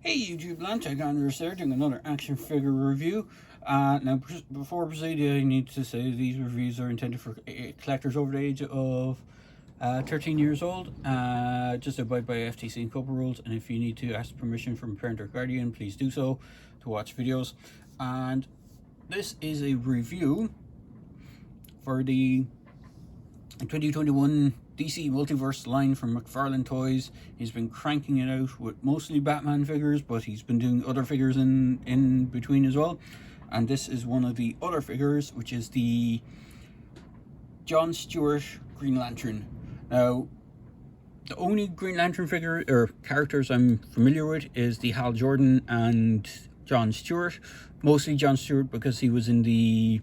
Hey YouTube land, Tech Andrews there, doing another action figure review. Now, before proceeding, I need to say these reviews are intended for collectors over the age of 13 years old. Just abide by FTC and COPA rules, and if you need to ask permission from a parent or guardian, please do so to watch videos. And this is a review for the 2021 DC Multiverse line from McFarlane Toys. He's been cranking it out with mostly Batman figures, but he's been doing other figures in between as well. And this is one of the other figures, which is the Jon Stewart Green Lantern. Now, the only Green Lantern figure or characters I'm familiar with is the Hal Jordan and Jon Stewart. Mostly Jon Stewart because he was in the,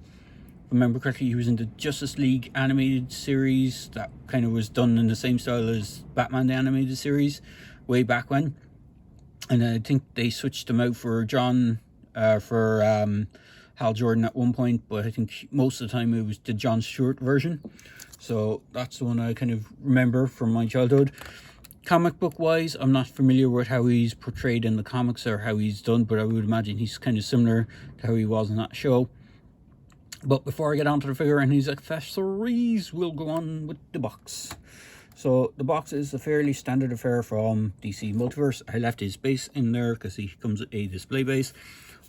remember correctly, he was in the Justice League animated series that kind of was done in the same style as Batman the animated series way back when. And I think they switched him out for Hal Jordan at one point, but I think most of the time it was the Jon Stewart version. So that's the one I kind of remember from my childhood. Comic book wise, I'm not familiar with how he's portrayed in the comics or how he's done, but I would imagine he's kind of similar to how he was in that show. But before I get onto the figure and his accessories, we'll go on with the box. So the box is a fairly standard affair from DC Multiverse. I left his base in there because he comes with a display base.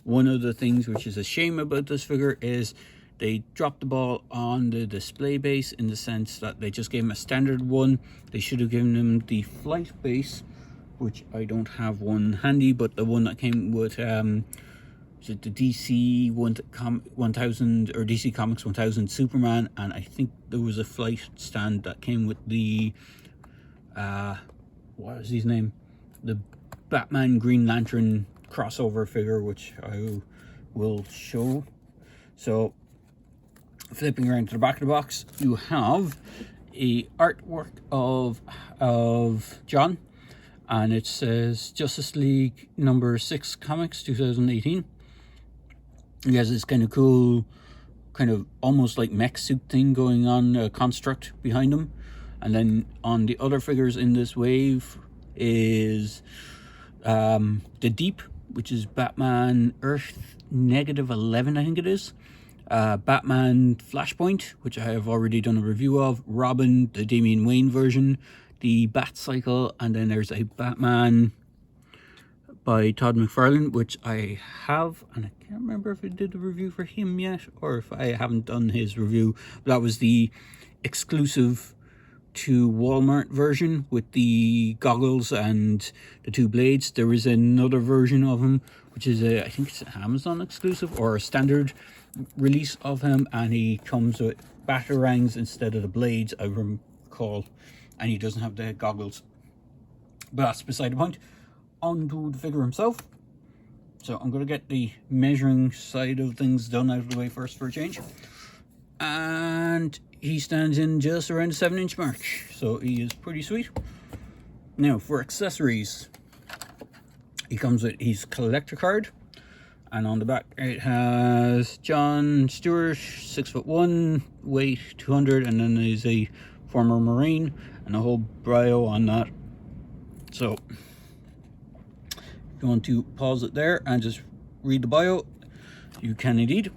One of the things which is a shame about this figure is they dropped the ball on the display base, in the sense that they just gave him a standard one. They should have given him the flight base, which I don't have one handy, but the one that came with the DC 1000 or DC Comics 1000 Superman, and I think there was a flight stand that came with the what was his name, the Batman Green Lantern crossover figure, which I will show. So flipping around to the back of the box, you have a artwork of Jon, and it says Justice League number 6 Comics 2018. He has this kind of cool, kind of almost like mech suit thing going on, a construct behind him. And then on the other figures in this wave is the Deep, which is Batman Earth -11, I think it is. Batman Flashpoint, which I have already done a review of. Robin, the Damian Wayne version. The Bat Cycle, and then there's a Batman by Todd McFarlane, which I have, and I can't remember if I did a review for him yet or if I haven't done his review. That was the exclusive to Walmart version with the goggles and the 2 blades. There is another version of him, which is I think it's an Amazon exclusive or a standard release of him, and he comes with batarangs instead of the blades, I recall, and he doesn't have the goggles. But that's beside the point. Onto the figure himself. So I'm going to get the measuring side of things done out of the way first for a change. And he stands in just around the 7-inch mark, so he is pretty sweet. Now for accessories, he comes with his collector card, and on the back it has Jon Stewart, 6'1", weight 200, and then there's a former Marine and a whole bio on that. So you want to pause it there and just read the bio, you can indeed.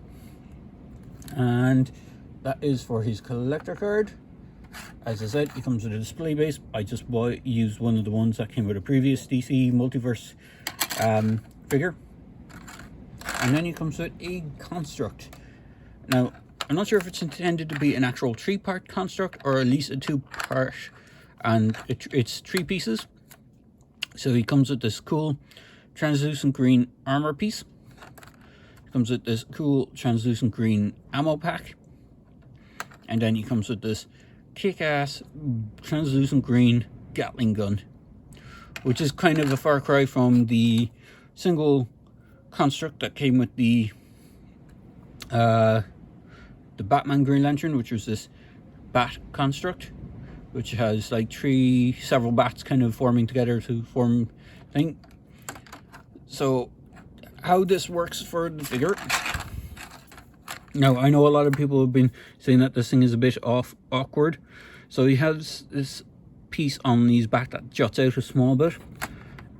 And that is for his collector card. As I said, he comes with a display base. I just used one of the ones that came with a previous DC Multiverse figure. And then he comes with a construct. Now, I'm not sure if it's intended to be an actual 3-part construct or at least a 2-part, and it's 3 pieces. So he comes with this cool translucent green armor piece. He comes with this cool translucent green ammo pack. And then he comes with this kick-ass translucent green Gatling gun, which is kind of a far cry from the single construct that came with the Batman Green Lantern, which was this bat construct, which has like several bats kind of forming together to form thing. So how this works for the figure. Now, I know a lot of people have been saying that this thing is a bit awkward. So he has this piece on his back that juts out a small bit.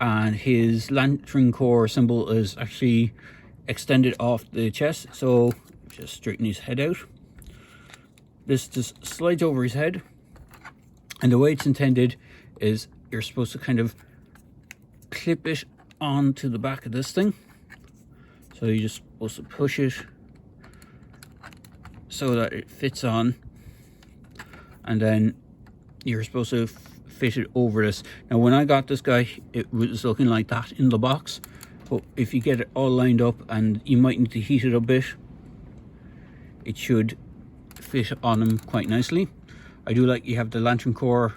and his lantern core symbol is actually extended off the chest. So just straighten his head out. This just slides over his head, and the way it's intended is you're supposed to kind of clip it onto the back of this thing. So you're just supposed to push it so that it fits on, and then you're supposed to fit it over this. Now when I got this guy, it was looking like that in the box, but if you get it all lined up, and you might need to heat it a bit, it should fit on him quite nicely. I do like you have the lantern core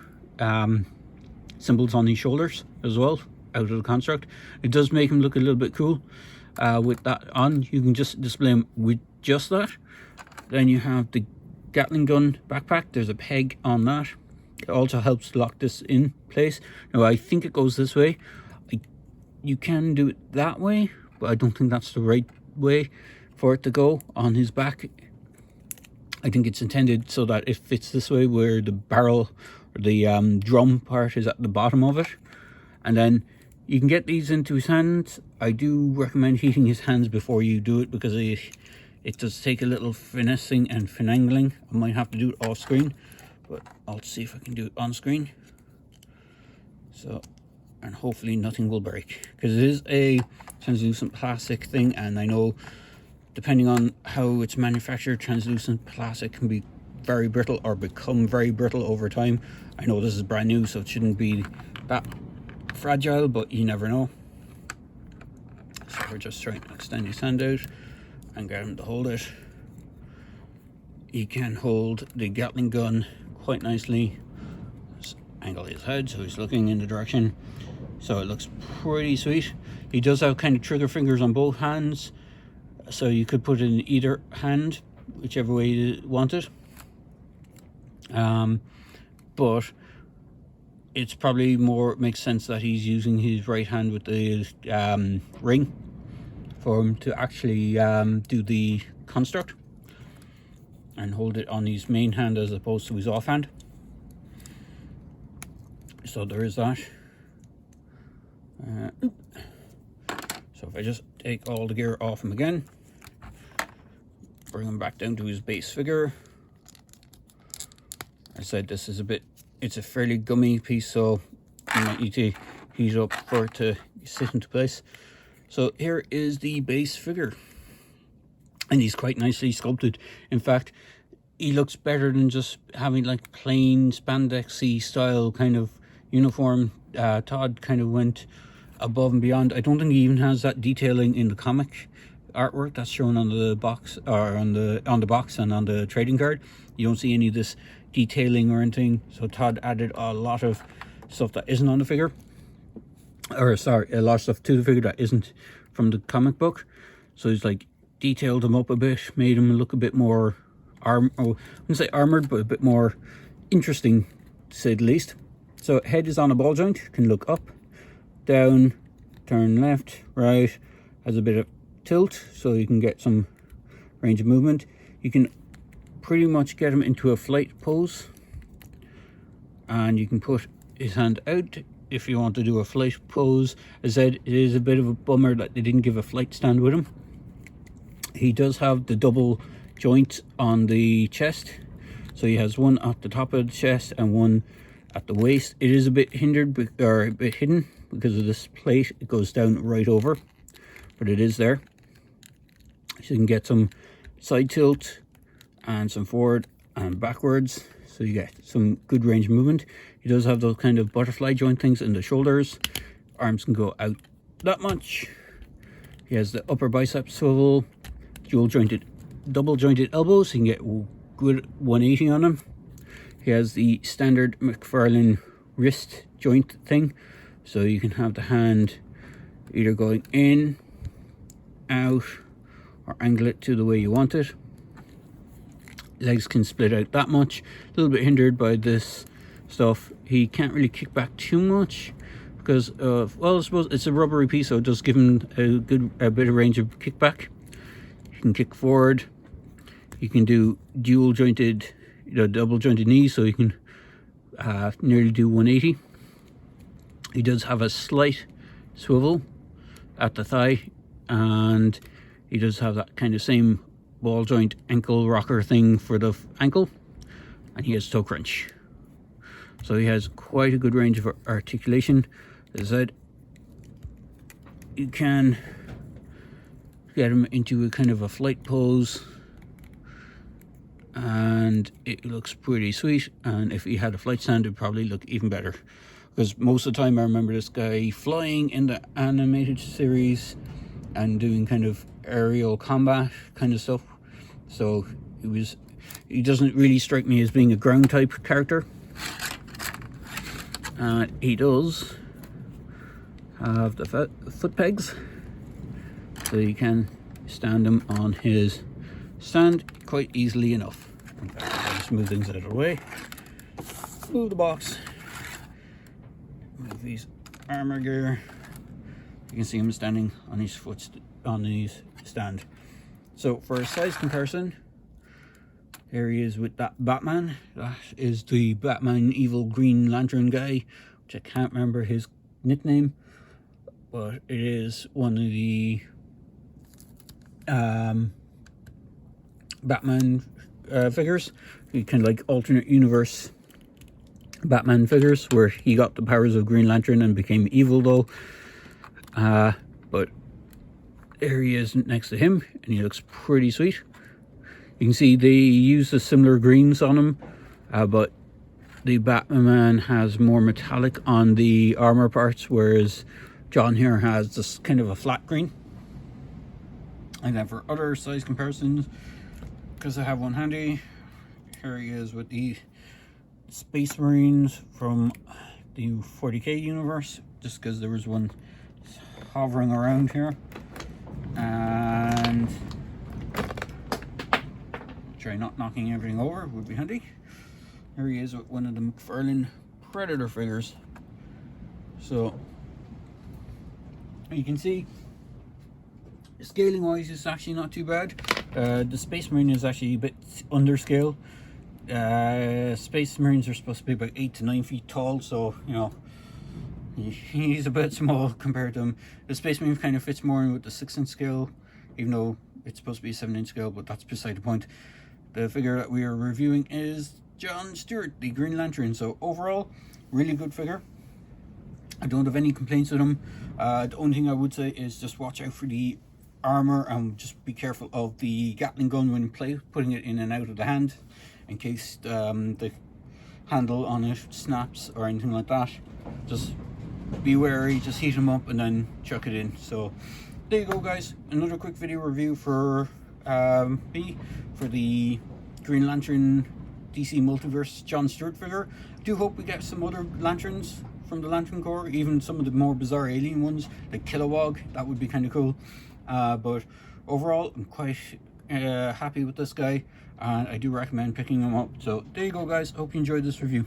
symbols on his shoulders as well, out of the construct. It does make him look a little bit cool with that on. You can just display him with just that. Then you have the Gatling gun backpack. There's a peg on that. It also helps lock this in place. Now I think it goes this way. You can do it that way, but I don't think that's the right way for it to go on his back. I think it's intended so that it fits this way, where the barrel or the drum part is at the bottom of it. And then you can get these into his hands. I do recommend heating his hands before you do it, because it does take a little finessing and finagling. I might have to do it off screen, but I'll see if I can do it on screen. So, and hopefully nothing will break, because it is a translucent plastic thing, and I know depending on how it's manufactured, translucent plastic can be very brittle or become very brittle over time. I know this is brand new, so it shouldn't be that fragile, but you never know. So we're just trying to extend his hand out and get him to hold it. He can hold the Gatling gun quite nicely. Just angle his head so he's looking in the direction, so it looks pretty sweet. He does have kind of trigger fingers on both hands, so you could put it in either hand, whichever way you want it. But it's probably more, makes sense that he's using his right hand with the ring for him to actually do the construct and hold it on his main hand as opposed to his offhand. So there is that. So if I just take all the gear off him again, bring him back down to his base figure. I said this is it's a fairly gummy piece, so you might need to heat up for it to sit into place. So here is the base figure, and he's quite nicely sculpted. In fact, he looks better than just having like plain spandexy style kind of uniform. Todd kind of went above and beyond. I don't think he even has that detailing in the comic artwork that's shown on the box, or on the box and on the trading card. You don't see any of this detailing or anything, so Todd added a lot of stuff that isn't on the figure, or sorry, a lot of stuff to the figure that isn't from the comic book. So he's like detailed him up a bit, made him look a bit more I wouldn't say armored, but a bit more interesting, to say the least. So head is on a ball joint, can look up, down, turn left, right, has a bit of tilt, so you can get some range of movement. You can pretty much get him into a flight pose, and you can put his hand out if you want to do a flight pose. As I said, it is a bit of a bummer that they didn't give a flight stand with him. He does have the double joint on the chest, so he has one at the top of the chest and one at the waist. It is a bit hindered, or a bit hidden, because of this plate. It goes down right over, but it is there. So you can get some side tilt and some forward and backwards, so you get some good range of movement. He does have those kind of butterfly joint things in the shoulders. Arms can go out that much. He has the upper bicep swivel, double jointed elbows, so you can get good 180 on him. He has the standard McFarlane wrist joint thing, so you can have the hand either going in, out, or angle it to the way you want it. Legs can split out that much. A little bit hindered by this stuff. He can't really kick back too much because well, I suppose it's a rubbery piece, so it does give him a bit of range of kickback. You can kick forward. You can do double jointed knees, so you can nearly do 180. He does have a slight swivel at the thigh, and he does have that kind of same ball joint ankle rocker thing for the ankle, and he has toe crunch. So he has quite a good range of articulation. As I said, you can get him into a kind of a flight pose, and it looks pretty sweet. And if he had a flight stand, it'd probably look even better, because most of the time I remember this guy flying in the animated series and doing kind of aerial combat kind of stuff. So he doesn't really strike me as being a ground type character. He does have the foot pegs, so you can stand him on his stand quite easily enough. In fact, I'll just move things out of the way. Move the box. Move these armor gear. You can see him standing on his stand. So for a size comparison, here he is with that Batman. That is the Batman evil Green Lantern guy, which I can't remember his nickname, but it is one of the Batman figures. You can like alternate universe Batman figures where he got the powers of Green Lantern and became evil though. But there he is next to him, and he looks pretty sweet. You can see they use the similar greens on him, but the Batman has more metallic on the armor parts, whereas Jon here has this kind of a flat green. And then for other size comparisons, because I have one handy, here he is with the Space Marines from the 40k universe, just because there was one hovering around here. And try not knocking everything over would be handy. Here he is with one of the McFarlane Predator figures. So you can see scaling wise it's actually not too bad. The Space Marine is actually a bit under scale. Space Marines are supposed to be about 8 to 9 feet tall, so you know he's a bit small compared to him. The Space Marine kind of fits more in with the 6-inch scale, even though it's supposed to be a 7-inch scale, but that's beside the point. The figure that we are reviewing is Jon Stewart, the Green Lantern. So overall, really good figure. I don't have any complaints with him. The only thing I would say is just watch out for the armor and just be careful of the Gatling gun when putting it in and out of the hand, in case the handle on it snaps or anything like that. Just be wary, just heat them up and then chuck it in. So there you go guys, another quick video review for me for the Green Lantern DC Multiverse Jon Stewart figure. I do hope we get some other lanterns from the Lantern Corps, even some of the more bizarre alien ones like Kilowog. That would be kind of cool. But overall I'm quite happy with this guy, and I do recommend picking him up. So there you go guys, hope you enjoyed this review.